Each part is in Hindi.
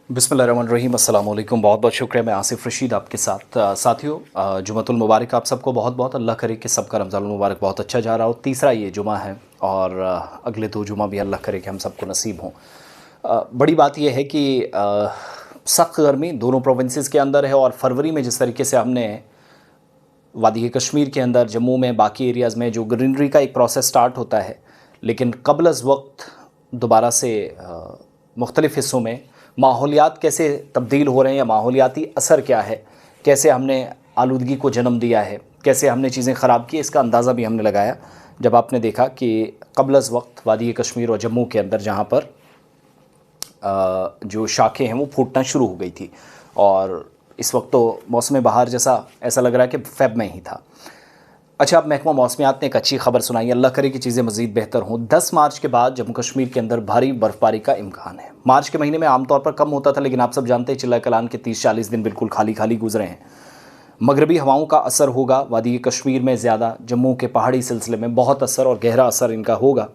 बिस्मिल्लाहिर्रहमानिर्रहीम, अस्सलाम वालेकुम। बहुत बहुत शुक्रिया। मैं आसिफ़ रशीद आपके साथ। साथियों, जुमअतुल मुबारक आप सबको बहुत बहुत। अल्लाह करे कि सबका रमज़ानुल मुबारक बहुत अच्छा जा रहा हो। तीसरा ये जुमा है और अगले दो जुमा भी अल्लाह करे कि हम सबको नसीब हों। बड़ी बात यह है कि सख्त गर्मी दोनों प्रोविंसेस के अंदर है और फरवरी में जिस तरीके से हमने वादी कश्मीर के अंदर, जम्मू में, बाकी एरियाज़ में जो ग्रीनरी का एक प्रोसेस स्टार्ट होता है, लेकिन कबल अज़ वक्त दोबारा से मुख्तलिफ़ हिस्सों में माहौलियात कैसे तब्दील हो रहे हैं या माहौलियाती असर क्या है, कैसे हमने आलूदगी को जन्म दिया है, कैसे हमने चीज़ें ख़राब की, इसका अंदाज़ा भी हमने लगाया जब आपने देखा कि कबल अज़ वक्त वादी कश्मीर और जम्मू के अंदर जहाँ पर जो शाखें हैं वो फूटना शुरू हो गई थी। और इस वक्त तो मौसम बहार जैसा ऐसा लग रहा है कि फ़ेब में ही था। अच्छा, अब महकमा मौसमियात ने एक अच्छी खबर सुनाई, अल्लाह करे कि चीज़ें मज़ीद बेहतर हों। 10 मार्च के बाद जम्मू कश्मीर के अंदर भारी बर्फ़बारी का इम्कान है। मार्च के महीने में आमतौर पर कम होता था, लेकिन आप सब जानते हैं चिल्ला कलान के 30-40 दिन बिल्कुल खाली खाली गुजरे हैं। मगरबी हवाओं का असर होगा वादी कश्मीर में ज़्यादा, जम्मू के पहाड़ी सिलसिले में बहुत असर और गहरा असर इनका होगा।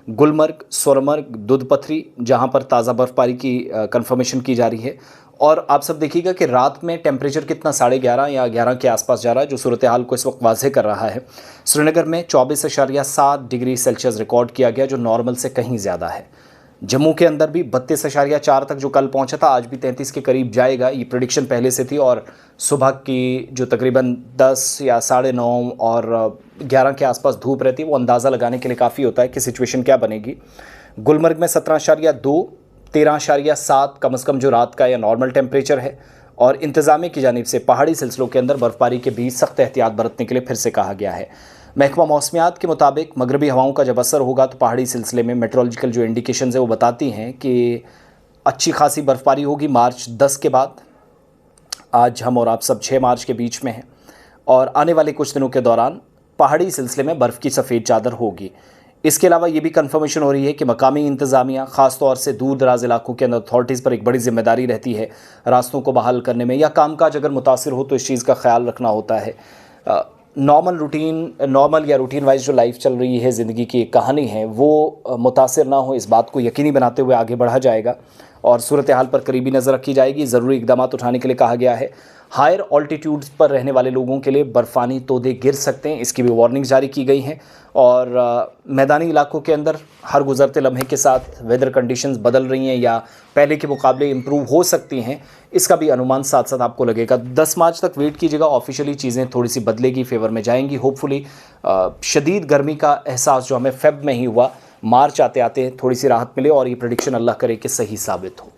गुलमर्ग, सोनमर्ग, दूधपथरी जहाँ पर ताज़ा बर्फ़बारी की कंफर्मेशन की जा रही है। और आप सब देखिएगा कि रात में टेम्परेचर कितना 11:30 या 11 के आसपास जा रहा है, जो सूरत हाल को इस वक्त वाज़ेह कर रहा है। श्रीनगर में 24.7 डिग्री सेल्सियस रिकॉर्ड किया गया, जो नॉर्मल से कहीं ज़्यादा है। जम्मू के अंदर भी 32.4 तक जो कल पहुंचा था, आज भी 33 के करीब जाएगा, ये प्रेडिक्शन पहले से थी। और सुबह की जो तकरीबन 10 या 9:30 और 11 के आसपास धूप रहती है, वो अंदाज़ा लगाने के लिए काफ़ी होता है कि सिचुएशन क्या बनेगी। गुलमर्ग में 17.2, 13.7 कम से कम जो रात का या नॉर्मल टेम्परेचर है। और इंतज़ामिया की जानिब से पहाड़ी सिलसिलों के अंदर बर्फ़बारी के बीच सख्त एहतियात बरतने के लिए फिर से कहा गया है। महकमा मौसमियात के मुताबिक मगरबी हवाओं का जब असर होगा तो पहाड़ी सिलसिले में मेट्रोलॉजिकल जो इंडिकेशन है वो बताती हैं कि अच्छी खासी बर्फ़बारी होगी मार्च 10 के बाद। आज हम और आप सब 6 मार्च के बीच में हैं और आने वाले कुछ दिनों के दौरान पहाड़ी सिलसिले में बर्फ़ की सफ़ेद चादर होगी। इसके अलावा ये भी कंफर्मेशन हो रही है कि मकामी इंतज़ामिया, ख़ास तौर से दूर दराज इलाकों के अंदर अथॉरिटीज़ पर एक बड़ी ज़िम्मेदारी रहती है रास्तों को बहाल करने में, या कामकाज अगर मुतासिर हो तो इस चीज़ का ख्याल रखना होता है। नॉर्मल या रूटीन वाइज जो लाइफ चल रही है, ज़िंदगी की एक कहानी है, वो मुतासिर ना हो, इस बात को यकीनी बनाते हुए आगे बढ़ा जाएगा और सूरत हाल पर करीबी नज़र रखी जाएगी। ज़रूरी इक़दाम उठाने के लिए कहा गया है। हायर ऑल्टीट्यूड्स पर रहने वाले लोगों के लिए बर्फ़ानी तोदे गिर सकते हैं, इसकी भी वार्निंग जारी की गई हैं। और मैदानी इलाकों के अंदर हर गुज़रते लम्हे के साथ वेदर कंडीशंस बदल रही हैं या पहले के मुकाबले इम्प्रूव हो सकती हैं, इसका भी अनुमान साथ साथ आपको लगेगा। 10 मार्च तक वेट कीजिएगा, ऑफिशियली चीज़ें थोड़ी सी बदलेगी, फेवर में जाएंगी होपफुली। शदीद गर्मी का एहसास जो हमें फ़ेब में ही हुआ, मार्च आते आते थोड़ी सी राहत मिले और ये प्रेडिक्शन अल्लाह करे कि सही साबित हो।